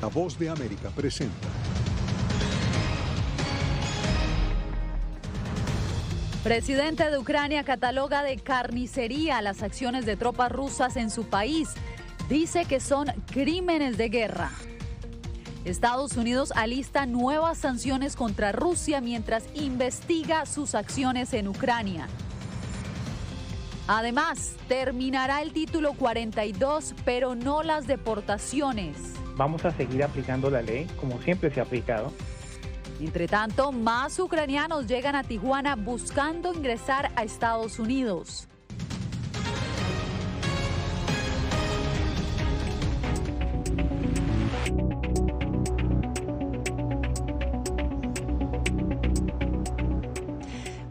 La Voz de América presenta. Presidente de Ucrania cataloga de carnicería las acciones de tropas rusas en su país. Dice que son crímenes de guerra. Estados Unidos alista nuevas sanciones contra Rusia mientras investiga sus acciones en Ucrania. Además, terminará el título 42, pero no las deportaciones. Vamos a seguir aplicando la ley como siempre se ha aplicado. Entre tanto, más ucranianos llegan a Tijuana buscando ingresar a Estados Unidos.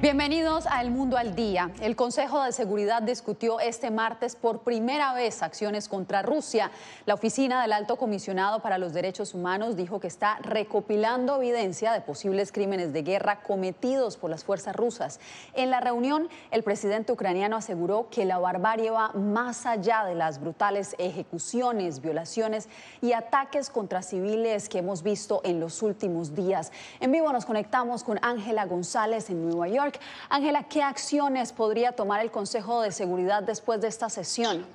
Bienvenidos a El Mundo al Día. El Consejo de Seguridad discutió este martes por primera vez acciones contra Rusia. La oficina del Alto Comisionado para los Derechos Humanos dijo que está recopilando evidencia de posibles crímenes de guerra cometidos por las fuerzas rusas. En la reunión, el presidente ucraniano aseguró que la barbarie va más allá de las brutales ejecuciones, violaciones y ataques contra civiles que hemos visto en los últimos días. En vivo nos conectamos con Ángela González en Nueva York. Ángela, ¿qué acciones podría tomar el Consejo de Seguridad después de esta sesión?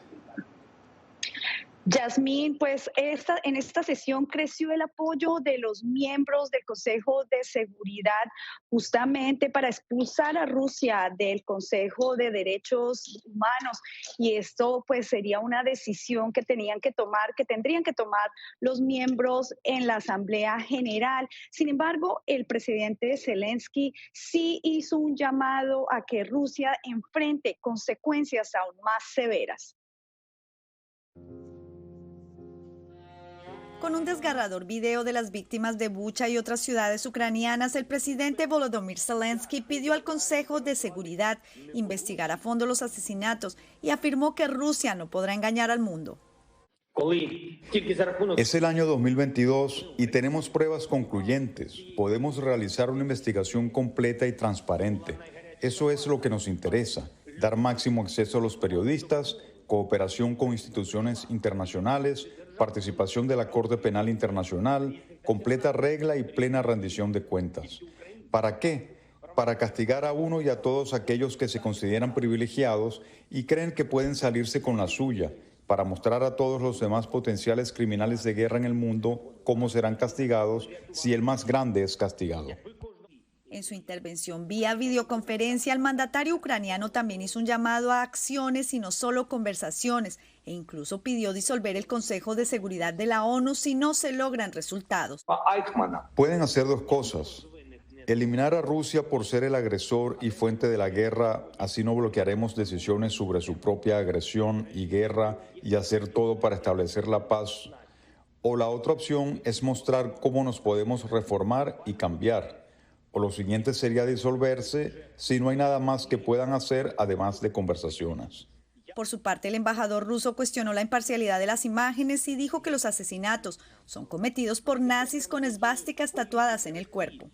Yasmín, pues en esta sesión creció el apoyo de los miembros del Consejo de Seguridad justamente para expulsar a Rusia del Consejo de Derechos Humanos, y esto pues sería una decisión que tendrían que tomar los miembros en la Asamblea General. Sin embargo, el presidente Zelensky sí hizo un llamado a que Rusia enfrente consecuencias aún más severas. Con un desgarrador video de las víctimas de Bucha y otras ciudades ucranianas, el presidente Volodymyr Zelensky pidió al Consejo de Seguridad investigar a fondo los asesinatos y afirmó que Rusia no podrá engañar al mundo. Es el año 2022 y tenemos pruebas concluyentes. Podemos realizar una investigación completa y transparente. Eso es lo que nos interesa, dar máximo acceso a los periodistas, cooperación con instituciones internacionales, participación de la Corte Penal Internacional, completa regla y plena rendición de cuentas. ¿Para qué? Para castigar a uno y a todos aquellos que se consideran privilegiados y creen que pueden salirse con la suya, para mostrar a todos los demás potenciales criminales de guerra en el mundo cómo serán castigados si el más grande es castigado. En su intervención vía videoconferencia, el mandatario ucraniano también hizo un llamado a acciones y no solo conversaciones, e incluso pidió disolver el Consejo de Seguridad de la ONU si no se logran resultados. Pueden hacer dos cosas: eliminar a Rusia por ser el agresor y fuente de la guerra, así no bloquearemos decisiones sobre su propia agresión y guerra, y hacer todo para establecer la paz. O la otra opción es mostrar cómo nos podemos reformar y cambiar. O lo siguiente sería disolverse si no hay nada más que puedan hacer además de conversaciones. Por su parte, el embajador ruso cuestionó la imparcialidad de las imágenes y dijo que los asesinatos son cometidos por nazis con esvásticas tatuadas en el cuerpo.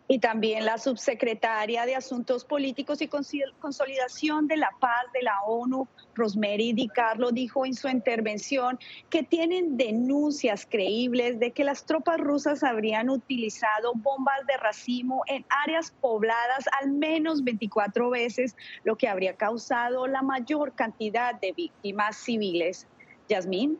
Y también la subsecretaria de Asuntos Políticos y Consolidación de la Paz de la ONU, Rosemary DiCarlo, dijo en su intervención que tienen denuncias creíbles de que las tropas rusas habrían utilizado bombas de racimo en áreas pobladas al menos 24 veces, lo que habría causado la mayor cantidad de víctimas civiles. Yasmín.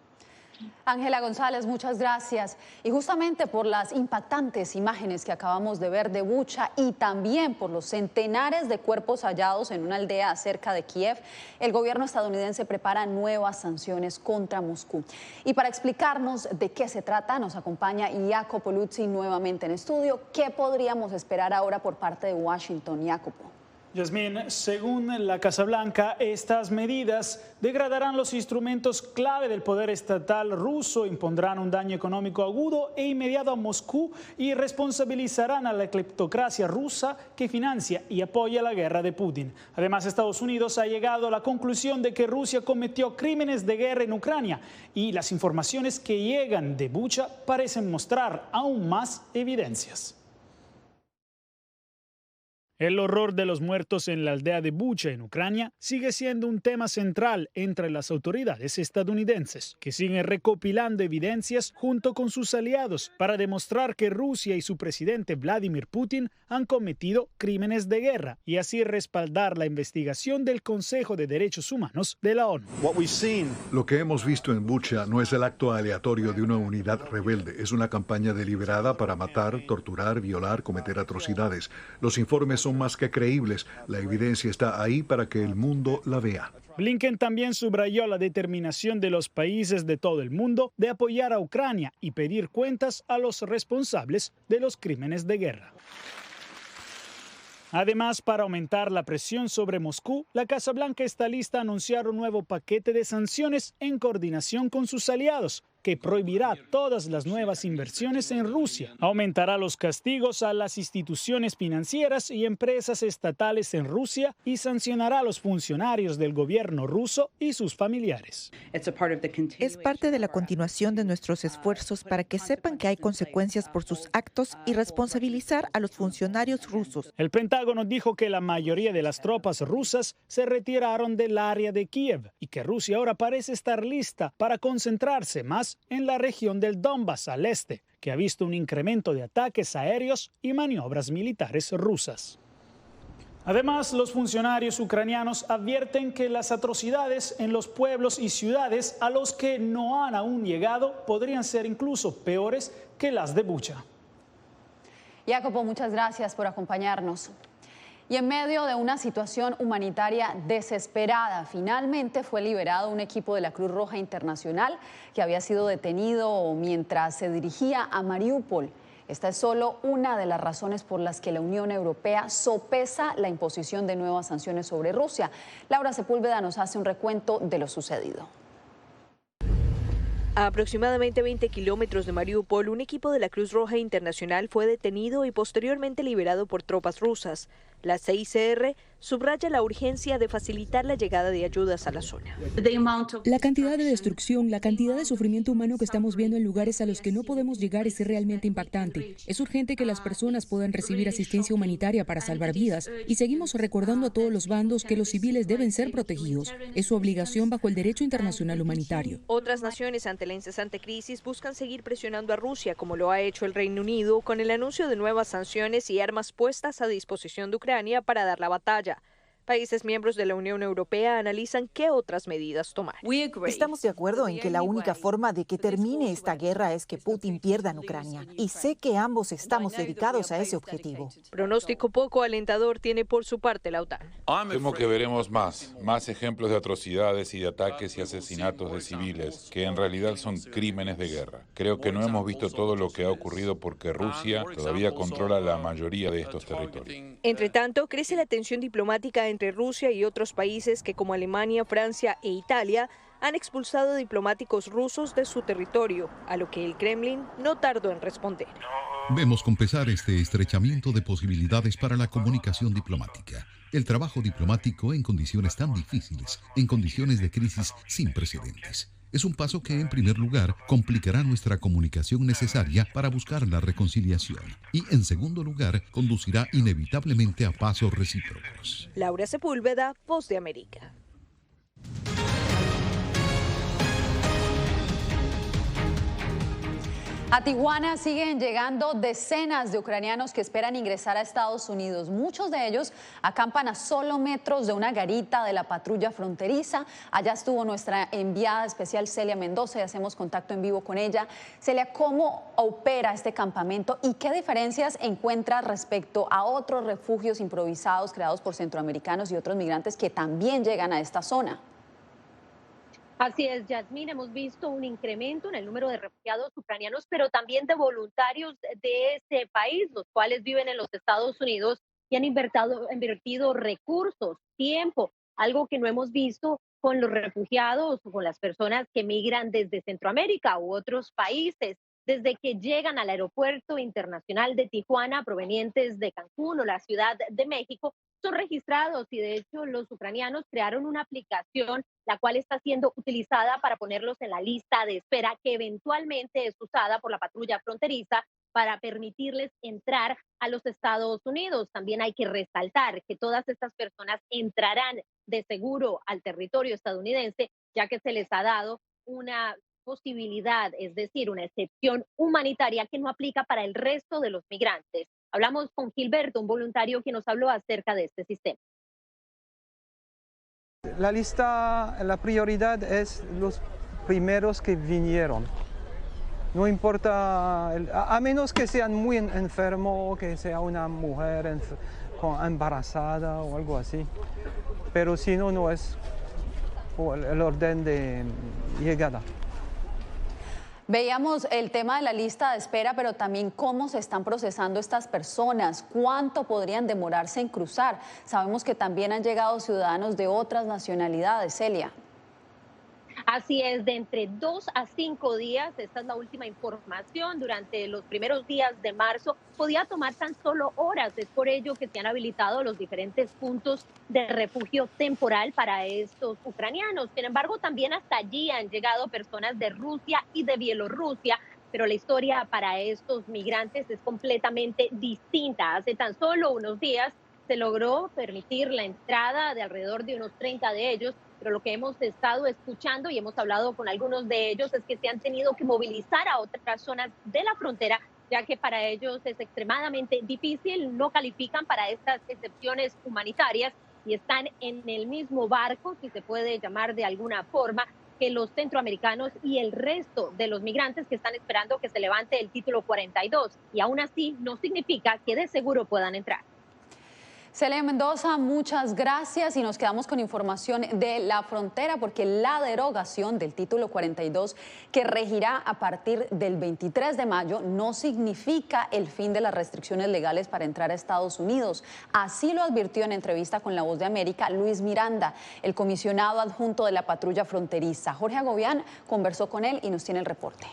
Ángela González, muchas gracias. Y justamente por las impactantes imágenes que acabamos de ver de Bucha y también por los centenares de cuerpos hallados en una aldea cerca de Kiev, el gobierno estadounidense prepara nuevas sanciones contra Moscú. Y para explicarnos de qué se trata, nos acompaña Jacopo Luzzi nuevamente en estudio. ¿Qué podríamos esperar ahora por parte de Washington, Jacopo? Yasmín, según la Casa Blanca, estas medidas degradarán los instrumentos clave del poder estatal ruso, impondrán un daño económico agudo e inmediato a Moscú y responsabilizarán a la cleptocracia rusa que financia y apoya la guerra de Putin. Además, Estados Unidos ha llegado a la conclusión de que Rusia cometió crímenes de guerra en Ucrania y las informaciones que llegan de Bucha parecen mostrar aún más evidencias. El horror de los muertos en la aldea de Bucha, en Ucrania, sigue siendo un tema central entre las autoridades estadounidenses, que siguen recopilando evidencias junto con sus aliados para demostrar que Rusia y su presidente Vladimir Putin han cometido crímenes de guerra y así respaldar la investigación del Consejo de Derechos Humanos de la ONU. Lo que hemos visto en Bucha no es el acto aleatorio de una unidad rebelde, es una campaña deliberada para matar, torturar, violar, cometer atrocidades. Los informes son más que creíbles, la evidencia está ahí para que el mundo la vea. Blinken también subrayó la determinación de los países de todo el mundo de apoyar a Ucrania y pedir cuentas a los responsables de los crímenes de guerra. Además, para aumentar la presión sobre Moscú, la Casa Blanca está lista a anunciar un nuevo paquete de sanciones en coordinación con sus aliados, que prohibirá todas las nuevas inversiones en Rusia, aumentará los castigos a las instituciones financieras y empresas estatales en Rusia y sancionará a los funcionarios del gobierno ruso y sus familiares. Es parte de la continuación de nuestros esfuerzos para que sepan que hay consecuencias por sus actos y responsabilizar a los funcionarios rusos. El Pentágono dijo que la mayoría de las tropas rusas se retiraron del área de Kiev y que Rusia ahora parece estar lista para concentrarse más en la región del Donbass al este, que ha visto un incremento de ataques aéreos y maniobras militares rusas. Además, los funcionarios ucranianos advierten que las atrocidades en los pueblos y ciudades a los que no han aún llegado podrían ser incluso peores que las de Bucha. Jacopo, muchas gracias por acompañarnos. Y en medio de una situación humanitaria desesperada, finalmente fue liberado un equipo de la Cruz Roja Internacional que había sido detenido mientras se dirigía a Mariupol. Esta es solo una de las razones por las que la Unión Europea sopesa la imposición de nuevas sanciones sobre Rusia. Laura Sepúlveda nos hace un recuento de lo sucedido. A aproximadamente 20 kilómetros de Mariupol, un equipo de la Cruz Roja Internacional fue detenido y posteriormente liberado por tropas rusas. La CICR subraya la urgencia de facilitar la llegada de ayudas a la zona. La cantidad de destrucción, la cantidad de sufrimiento humano que estamos viendo en lugares a los que no podemos llegar es realmente impactante. Es urgente que las personas puedan recibir asistencia humanitaria para salvar vidas y seguimos recordando a todos los bandos que los civiles deben ser protegidos. Es su obligación bajo el derecho internacional humanitario. Otras naciones ante la incesante crisis buscan seguir presionando a Rusia, como lo ha hecho el Reino Unido, con el anuncio de nuevas sanciones y armas puestas a disposición de Ucrania para dar la batalla. Países miembros de la Unión Europea analizan qué otras medidas tomar. Estamos de acuerdo en que la única forma de que termine esta guerra es que Putin pierda en Ucrania. Y sé que ambos estamos dedicados a ese objetivo. Pronóstico poco alentador tiene por su parte la OTAN. Temo que veremos más ejemplos de atrocidades y de ataques y asesinatos de civiles, que en realidad son crímenes de guerra. Creo que no hemos visto todo lo que ha ocurrido porque Rusia todavía controla la mayoría de estos territorios. Entre tanto, crece la tensión diplomática entre Rusia y otros países que, como Alemania, Francia e Italia, han expulsado diplomáticos rusos de su territorio, a lo que el Kremlin no tardó en responder. Vemos con pesar este estrechamiento de posibilidades para la comunicación diplomática. El trabajo diplomático en condiciones tan difíciles, en condiciones de crisis sin precedentes. Es un paso que, en primer lugar, complicará nuestra comunicación necesaria para buscar la reconciliación y, en segundo lugar, conducirá inevitablemente a pasos recíprocos. Laura Sepúlveda, Voz de América. A Tijuana siguen llegando decenas de ucranianos que esperan ingresar a Estados Unidos. Muchos de ellos acampan a solo metros de una garita de la patrulla fronteriza. Allá estuvo nuestra enviada especial Celia Mendoza y hacemos contacto en vivo con ella. Celia, ¿cómo opera este campamento y qué diferencias encuentra respecto a otros refugios improvisados creados por centroamericanos y otros migrantes que también llegan a esta zona? Así es, Yasmín, hemos visto un incremento en el número de refugiados ucranianos, pero también de voluntarios de ese país, los cuales viven en los Estados Unidos y han invertido recursos, tiempo, algo que no hemos visto con los refugiados o con las personas que migran desde Centroamérica u otros países. Desde que llegan al aeropuerto internacional de Tijuana, provenientes de Cancún o la Ciudad de México, son registrados y de hecho los ucranianos crearon una aplicación la cual está siendo utilizada para ponerlos en la lista de espera que eventualmente es usada por la patrulla fronteriza para permitirles entrar a los Estados Unidos. También hay que resaltar que todas estas personas entrarán de seguro al territorio estadounidense, ya que se les ha dado una posibilidad, es decir, una excepción humanitaria que no aplica para el resto de los migrantes. Hablamos con Gilberto, un voluntario que nos habló acerca de este sistema. La prioridad es los primeros que vinieron. No importa, a menos que sean muy enfermos, que sea una mujer embarazada o algo así. Pero si no, no es por el orden de llegada. Veíamos el tema de la lista de espera, pero también cómo se están procesando estas personas, cuánto podrían demorarse en cruzar. Sabemos que también han llegado ciudadanos de otras nacionalidades, Celia. Así es, de entre 2 a 5 días, esta es la última información, durante los primeros días de marzo podía tomar tan solo horas, es por ello que se han habilitado los diferentes puntos de refugio temporal para estos ucranianos. Sin embargo, también hasta allí han llegado personas de Rusia y de Bielorrusia, pero la historia para estos migrantes es completamente distinta. Hace tan solo unos días se logró permitir la entrada de alrededor de unos 30 de ellos, pero lo que hemos estado escuchando y hemos hablado con algunos de ellos es que se han tenido que movilizar a otras zonas de la frontera, ya que para ellos es extremadamente difícil, no califican para estas excepciones humanitarias y están en el mismo barco, si se puede llamar de alguna forma, que los centroamericanos y el resto de los migrantes que están esperando que se levante el título 42, y aún así no significa que de seguro puedan entrar. Celia Mendoza, muchas gracias y nos quedamos con información de la frontera porque la derogación del título 42 que regirá a partir del 23 de mayo no significa el fin de las restricciones legales para entrar a Estados Unidos. Así lo advirtió en entrevista con La Voz de América Luis Miranda, el comisionado adjunto de la patrulla fronteriza. Jorge Agobián conversó con él y nos tiene el reporte.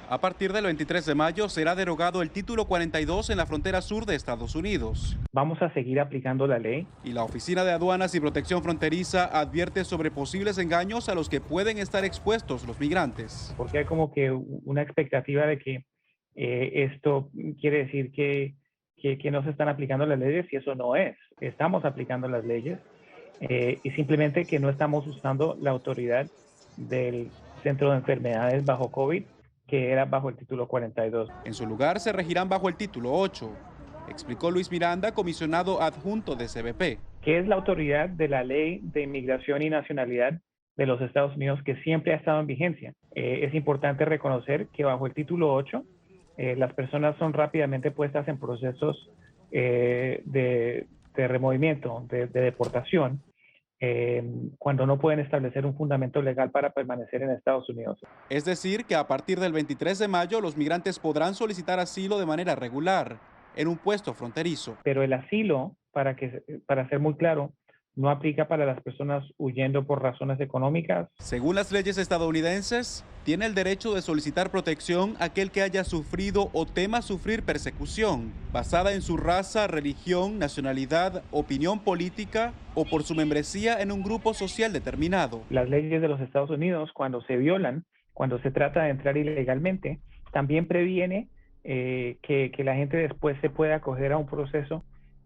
A partir del 23 de mayo será derogado el título 42 en la frontera sur de Estados Unidos. Vamos a seguir aplicando la ley. Y la Oficina de Aduanas y Protección Fronteriza advierte sobre posibles engaños a los que pueden estar expuestos los migrantes. Porque hay como que una expectativa de que esto quiere decir que no se están aplicando las leyes, y eso no es. Estamos aplicando las leyes y simplemente que no estamos usando la autoridad del Centro de Enfermedades bajo COVID, que era bajo el título 42. En su lugar se regirán bajo el título 8, explicó Luis Miranda, comisionado adjunto de CBP. Que es la autoridad de la Ley de Inmigración y Nacionalidad de los Estados Unidos, que siempre ha estado en vigencia. Es importante reconocer que bajo el título 8 las personas son rápidamente puestas en procesos de removimiento, de deportación, cuando no pueden establecer un fundamento legal para permanecer en Estados Unidos. Es decir, que a partir del 23 de mayo los migrantes podrán solicitar asilo de manera regular en un puesto fronterizo. Pero el asilo, para ser muy claro, no aplica para las personas huyendo por razones económicas. Según las leyes estadounidenses, tiene el derecho de solicitar protección aquel que haya sufrido o tema sufrir persecución basada en su raza, religión, nacionalidad, opinión política o por su membresía en un grupo social determinado. Las leyes de los Estados Unidos, cuando se violan, cuando se trata de entrar ilegalmente, también previene que la gente después se pueda acoger a un proceso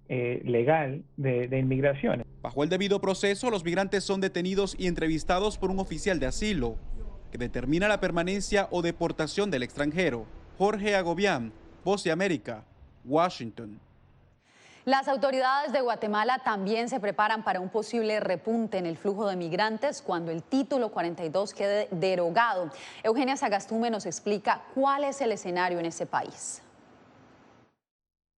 legal de inmigración. Bajo el debido proceso, los migrantes son detenidos y entrevistados por un oficial de asilo que determina la permanencia o deportación del extranjero. Jorge Agobián, Voz de América, Washington. Las autoridades de Guatemala también se preparan para un posible repunte en el flujo de migrantes cuando el título 42 quede derogado. Eugenia Sagastume nos explica cuál es el escenario en ese país.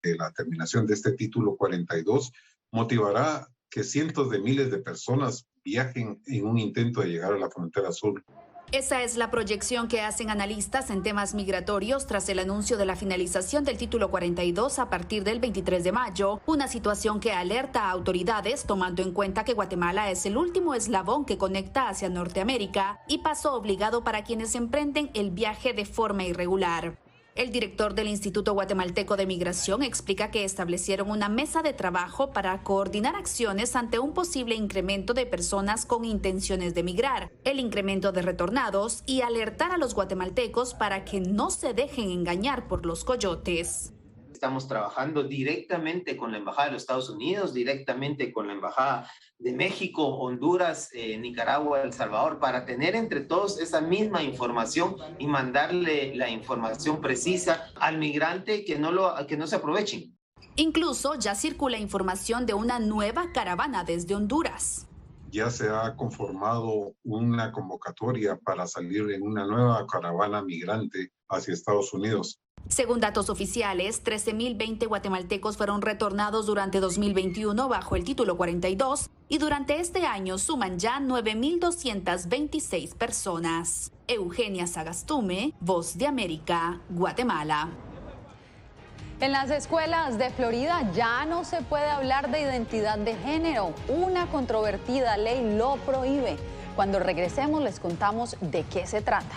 La terminación de este título 42 motivará que cientos de miles de personas viajen en un intento de llegar a la frontera sur. Esa es la proyección que hacen analistas en temas migratorios tras el anuncio de la finalización del título 42 a partir del 23 de mayo, una situación que alerta a autoridades tomando en cuenta que Guatemala es el último eslabón que conecta hacia Norteamérica y paso obligado para quienes emprenden el viaje de forma irregular. El director del Instituto Guatemalteco de Migración explica que establecieron una mesa de trabajo para coordinar acciones ante un posible incremento de personas con intenciones de migrar, el incremento de retornados y alertar a los guatemaltecos para que no se dejen engañar por los coyotes. Estamos trabajando directamente con la Embajada de los Estados Unidos, directamente con la Embajada de México, Honduras, Nicaragua, El Salvador, para tener entre todos esa misma información y mandarle la información precisa al migrante que no se aprovechen. Incluso ya circula información de una nueva caravana desde Honduras. Ya se ha conformado una convocatoria para salir en una nueva caravana migrante hacia Estados Unidos. Según datos oficiales, 13.020 guatemaltecos fueron retornados durante 2021 bajo el título 42 y durante este año suman ya 9.226 personas. Eugenia Sagastume, Voz de América, Guatemala. En las escuelas de Florida ya no se puede hablar de identidad de género. Una controvertida ley lo prohíbe. Cuando regresemos les contamos de qué se trata.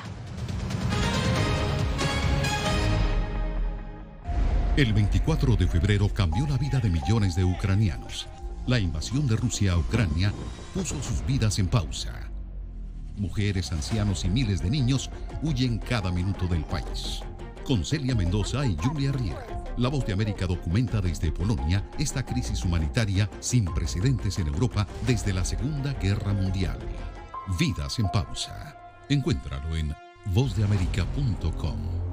El 24 de febrero cambió la vida de millones de ucranianos. La invasión de Rusia a Ucrania puso sus vidas en pausa. Mujeres, ancianos y miles de niños huyen cada minuto del país. Con Celia Mendoza y Julia Riera, La Voz de América documenta desde Polonia esta crisis humanitaria sin precedentes en Europa desde la Segunda Guerra Mundial. Vidas en pausa. Encuéntralo en vozdeamerica.com.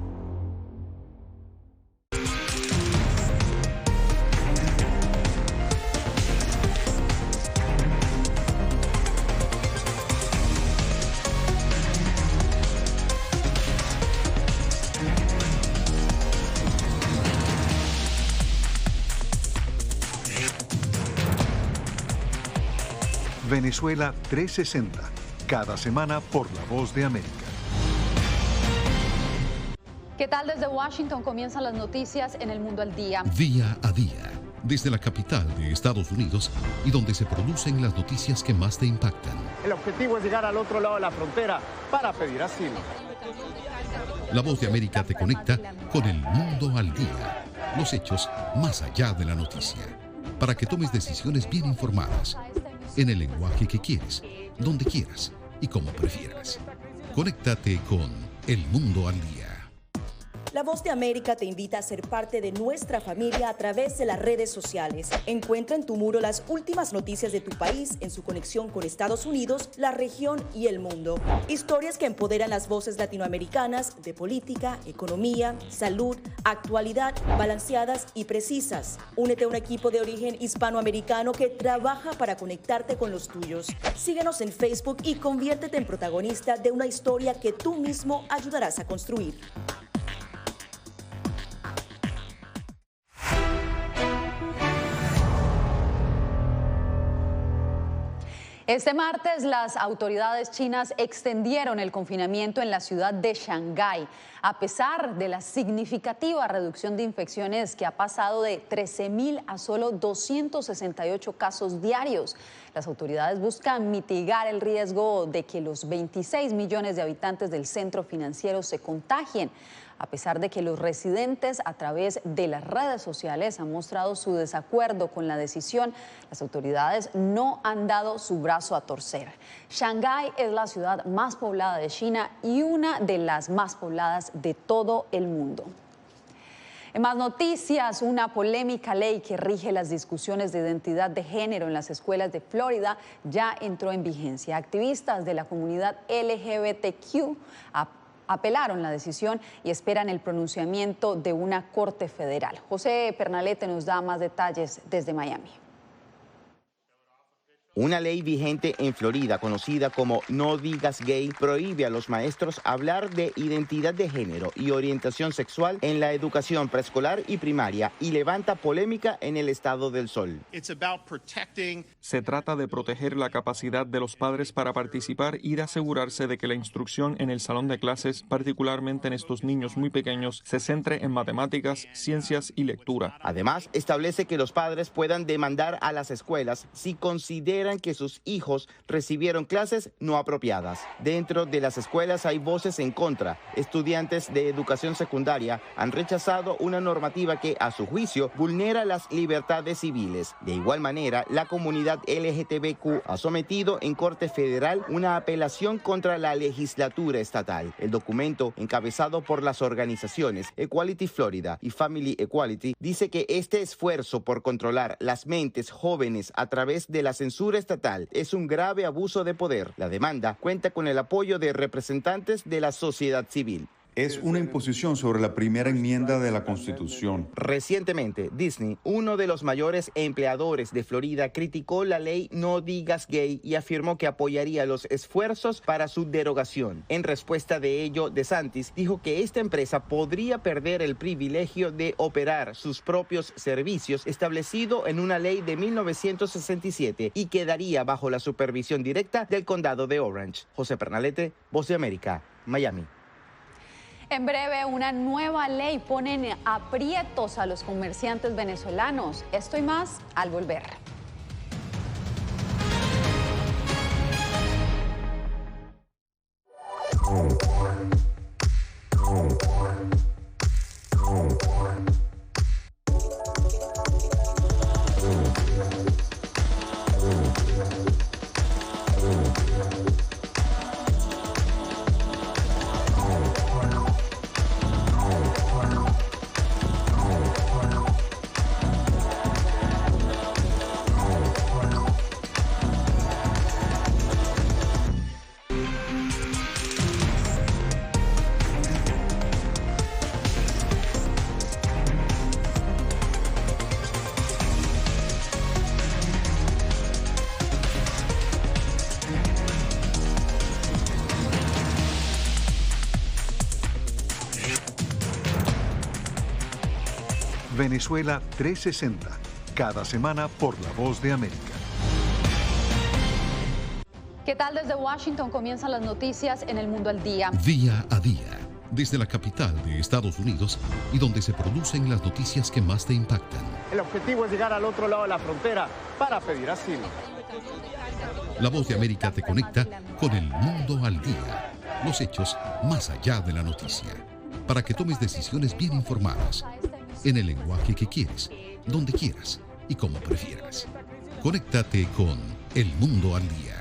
Venezuela 360, cada semana por La Voz de América. ¿Qué tal? Desde Washington comienzan las noticias en El Mundo al Día. Día a día, desde la capital de Estados Unidos y donde se producen las noticias que más te impactan. El objetivo es llegar al otro lado de la frontera para pedir asilo. La Voz de América te conecta con El Mundo al Día, los hechos más allá de la noticia, para que tomes decisiones bien informadas, en el lenguaje que quieres, donde quieras y como prefieras. Conéctate con El Mundo al Día. La Voz de América te invita a ser parte de nuestra familia a través de las redes sociales. Encuentra en tu muro las últimas noticias de tu país en su conexión con Estados Unidos, la región y el mundo. Historias que empoderan las voces latinoamericanas de política, economía, salud, actualidad, balanceadas y precisas. Únete a un equipo de origen hispanoamericano que trabaja para conectarte con los tuyos. Síguenos en Facebook y conviértete en protagonista de una historia que tú mismo ayudarás a construir. Este martes, las autoridades chinas extendieron el confinamiento en la ciudad de Shanghái, a pesar de la significativa reducción de infecciones que ha pasado de 13.000 a solo 268 casos diarios. Las autoridades buscan mitigar el riesgo de que los 26 millones de habitantes del centro financiero se contagien, a pesar de que los residentes a través de las redes sociales han mostrado su desacuerdo con la decisión. Las autoridades no han dado su brazo a torcer. Shanghái es la ciudad más poblada de China y una de las más pobladas de todo el mundo. En más noticias, una polémica ley que rige las discusiones de identidad de género en las escuelas de Florida ya entró en vigencia. Activistas de la comunidad LGBTQ apelaron la decisión y esperan el pronunciamiento de una corte federal. José Pernalete nos da más detalles desde Miami. Una ley vigente en Florida, conocida como No Digas Gay, prohíbe a los maestros hablar de identidad de género y orientación sexual en la educación preescolar y primaria y levanta polémica en el estado del Sol. Se trata de proteger la capacidad de los padres para participar y de asegurarse de que la instrucción en el salón de clases, particularmente en estos niños muy pequeños, se centre en matemáticas, ciencias y lectura. Además, establece que los padres puedan demandar a las escuelas si consideran consideran que sus hijos recibieron clases no apropiadas. Dentro de las escuelas hay voces en contra. Estudiantes de educación secundaria han rechazado una normativa que, a su juicio, vulnera las libertades civiles. De igual manera, la comunidad LGTBQ ha sometido en Corte Federal una apelación contra la legislatura estatal. El documento, encabezado por las organizaciones Equality Florida y Family Equality, dice que este esfuerzo por controlar las mentes jóvenes a través de la censura estatal es un grave abuso de poder. La demanda cuenta con el apoyo de representantes de la sociedad civil. Es una imposición sobre la primera enmienda de la Constitución. Recientemente, Disney, uno de los mayores empleadores de Florida, criticó la ley No Digas Gay y afirmó que apoyaría los esfuerzos para su derogación. En respuesta de ello, DeSantis dijo que esta empresa podría perder el privilegio de operar sus propios servicios establecido en una ley de 1967 y quedaría bajo la supervisión directa del condado de Orange. José Pernalete, Voz de América, Miami. En breve, una nueva ley pone en aprietos a los comerciantes venezolanos. Esto y más al volver. Venezuela 360, cada semana por La Voz de América. ¿Qué tal? Desde Washington comienzan las noticias en El Mundo al Día. Día a día, desde la capital de Estados Unidos y donde se producen las noticias que más te impactan. El objetivo es llegar al otro lado de la frontera para pedir asilo. La Voz de América te conecta con El Mundo al Día. Los hechos más allá de la noticia. Para que tomes decisiones bien informadas. En el lenguaje que quieres, donde quieras y como prefieras. Conéctate con El Mundo al Día.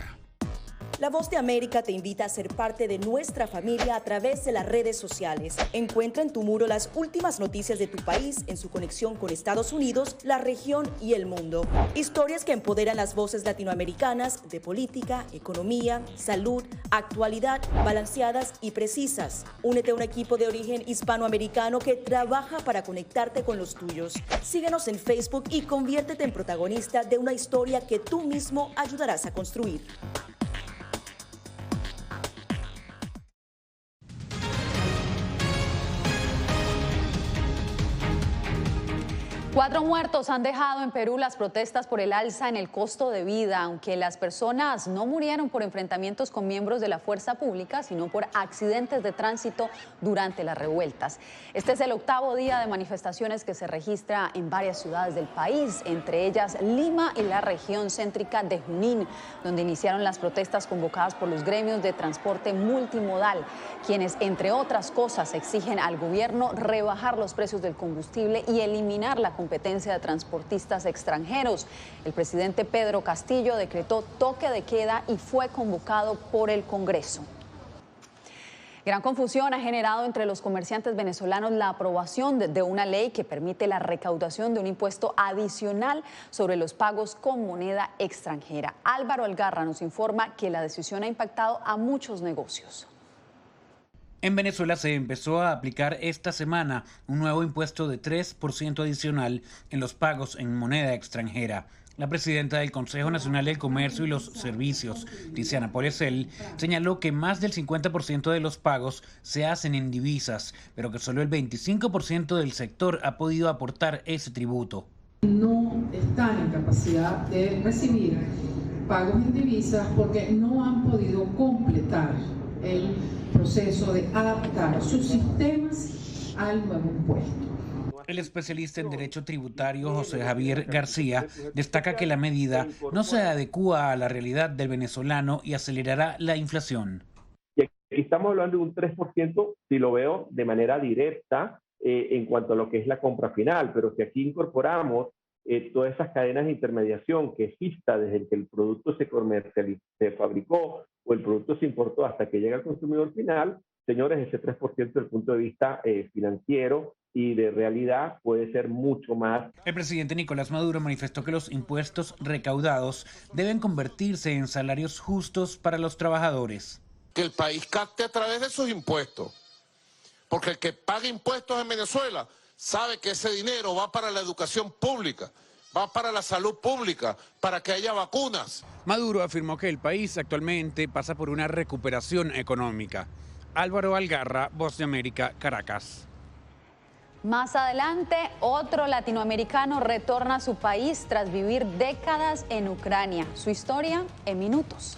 La Voz de América te invita a ser parte de nuestra familia a través de las redes sociales. Encuentra en tu muro las últimas noticias de tu país en su conexión con Estados Unidos, la región y el mundo. Historias que empoderan las voces latinoamericanas de política, economía, salud, actualidad, balanceadas y precisas. Únete a un equipo de origen hispanoamericano que trabaja para conectarte con los tuyos. Síguenos en Facebook y conviértete en protagonista de una historia que tú mismo ayudarás a construir. 4 muertos han dejado en Perú las protestas por el alza en el costo de vida, aunque las personas no murieron por enfrentamientos con miembros de la fuerza pública, sino por accidentes de tránsito durante las revueltas. Este es el 8º día de manifestaciones que se registra en varias ciudades del país, entre ellas Lima y la región céntrica de Junín, donde iniciaron las protestas convocadas por los gremios de transporte multimodal, quienes, entre otras cosas, exigen al gobierno rebajar los precios del combustible y eliminar la competencia de transportistas extranjeros. El presidente Pedro Castillo decretó toque de queda y fue convocado por el Congreso. Gran confusión ha generado entre los comerciantes venezolanos la aprobación de una ley que permite la recaudación de un impuesto adicional sobre los pagos con moneda extranjera. Álvaro Algarra nos informa que la decisión ha impactado a muchos negocios. En Venezuela se empezó a aplicar esta semana un nuevo impuesto de 3% adicional en los pagos en moneda extranjera. La presidenta del Consejo Nacional del Comercio y los Servicios, Tiziana Polecel, señaló que más del 50% de los pagos se hacen en divisas, pero que solo el 25% del sector ha podido aportar ese tributo. No están en capacidad de recibir pagos en divisas porque no han podido completar el proceso de adaptar sus sistemas al nuevo impuesto. El especialista en derecho tributario José Javier García destaca que la medida no se adecúa a la realidad del venezolano y acelerará la inflación. Y aquí estamos hablando de un 3%, si lo veo de manera directa, en cuanto a lo que es la compra final, pero si aquí incorporamos todas esas cadenas de intermediación que exista desde que el producto se fabricó o el producto se importó hasta que llega al consumidor final, señores, ese 3% desde el punto de vista financiero y de realidad puede ser mucho más. El presidente Nicolás Maduro manifestó que los impuestos recaudados deben convertirse en salarios justos para los trabajadores. Que el país capte a través de sus impuestos, porque el que paga impuestos en Venezuela sabe que ese dinero va para la educación pública, va para la salud pública, para que haya vacunas. Maduro afirmó que el país actualmente pasa por una recuperación económica. Álvaro Algarra, Voz de América, Caracas. Más adelante, otro latinoamericano retorna a su país tras vivir décadas en Ucrania. Su historia en minutos.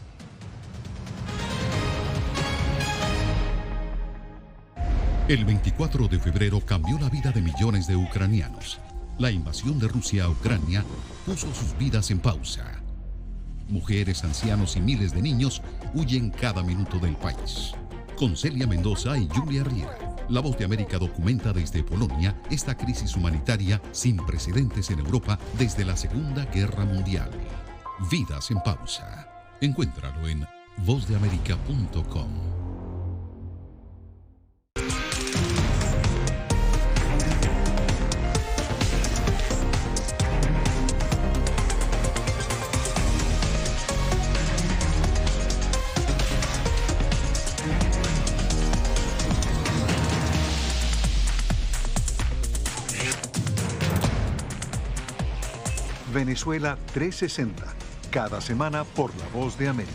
El 24 de febrero cambió la vida de millones de ucranianos. La invasión de Rusia a Ucrania puso sus vidas en pausa. Mujeres, ancianos y miles de niños huyen cada minuto del país. Con Celia Mendoza y Julia Riera, La Voz de América documenta desde Polonia esta crisis humanitaria sin precedentes en Europa desde la Segunda Guerra Mundial. Vidas en pausa. Encuéntralo en vozdeamerica.com. Venezuela 360, cada semana por La Voz de América.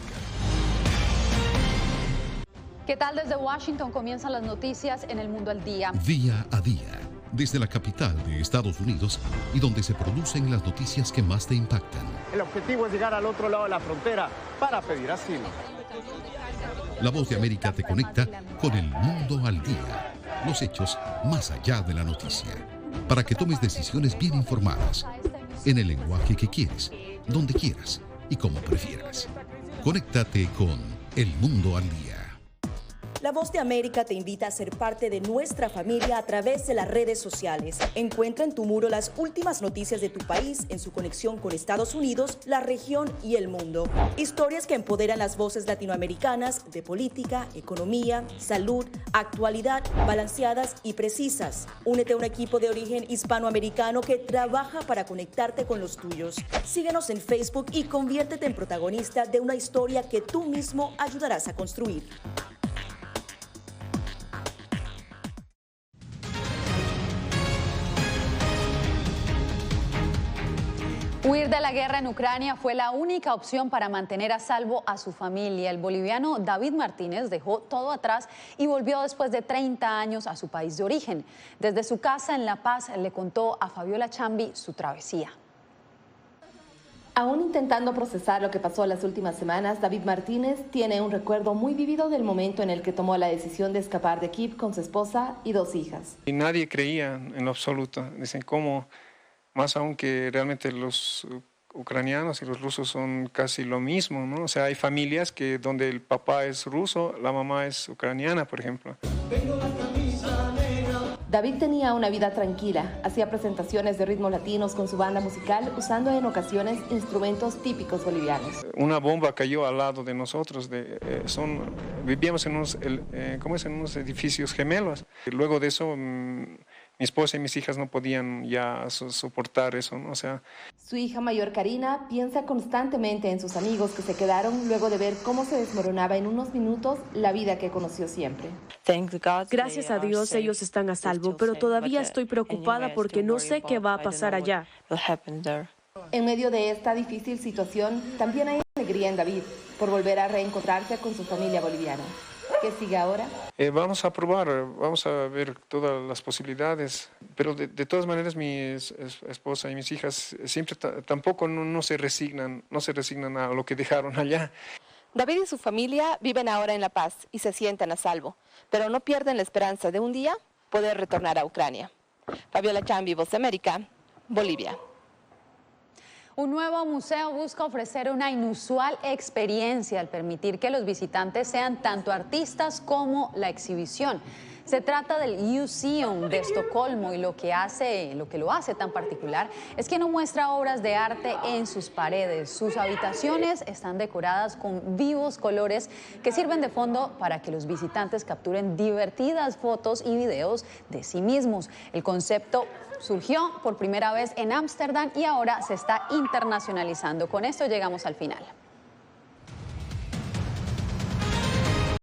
¿Qué tal? Desde Washington comienzan las noticias en El Mundo al Día. Día a día, desde la capital de Estados Unidos y donde se producen las noticias que más te impactan. El objetivo es llegar al otro lado de la frontera para pedir asilo. La Voz de América te conecta con El Mundo al Día, los hechos más allá de la noticia, para que tomes decisiones bien informadas, en el lenguaje que quieres, donde quieras y como prefieras. Conéctate con El Mundo al Día. La Voz de América te invita a ser parte de nuestra familia a través de las redes sociales. Encuentra en tu muro las últimas noticias de tu país en su conexión con Estados Unidos, la región y el mundo. Historias que empoderan las voces latinoamericanas de política, economía, salud, actualidad, balanceadas y precisas. Únete a un equipo de origen hispanoamericano que trabaja para conectarte con los tuyos. Síguenos en Facebook y conviértete en protagonista de una historia que tú mismo ayudarás a construir. Huir de la guerra en Ucrania fue la única opción para mantener a salvo a su familia. El boliviano David Martínez dejó todo atrás y volvió después de 30 años a su país de origen. Desde su casa en La Paz le contó a Fabiola Chambi su travesía. Aún intentando procesar lo que pasó las últimas semanas, David Martínez tiene un recuerdo muy vivido del momento en el que tomó la decisión de escapar de Kiev con su esposa y 2 hijas. Y nadie creía en lo absoluto. Dicen, ¿cómo? Más aún que realmente los ucranianos y los rusos son casi lo mismo, ¿no? O sea, hay familias que donde el papá es ruso, la mamá es ucraniana, por ejemplo. David tenía una vida tranquila, hacía presentaciones de ritmos latinos con su banda musical, usando en ocasiones instrumentos típicos bolivianos. Una bomba cayó al lado de nosotros, vivíamos en unos edificios gemelos. Luego de eso, mi esposa y mis hijas no podían ya soportar eso, ¿no? O sea... Su hija mayor, Karina, piensa constantemente en sus amigos que se quedaron luego de ver cómo se desmoronaba en unos minutos la vida que conoció siempre. Gracias a Dios ellos están a salvo, pero todavía estoy preocupada porque no sé qué va a pasar allá. En medio de esta difícil situación, también hay alegría en David por volver a reencontrarse con su familia boliviana. ¿Qué sigue ahora? Vamos a probar, vamos a ver todas las posibilidades, pero de todas maneras mi esposa y mis hijas siempre tampoco no se resignan a lo que dejaron allá. David y su familia viven ahora en La Paz y se sienten a salvo, pero no pierden la esperanza de un día poder retornar a Ucrania. Fabiola Chambi, Voz de América, Bolivia. Un nuevo museo busca ofrecer una inusual experiencia al permitir que los visitantes sean tanto artistas como la exhibición. Se trata del Museum de Estocolmo y lo que lo hace tan particular es que no muestra obras de arte en sus paredes. Sus habitaciones están decoradas con vivos colores que sirven de fondo para que los visitantes capturen divertidas fotos y videos de sí mismos. El concepto surgió por primera vez en Ámsterdam y ahora se está internacionalizando. Con esto llegamos al final.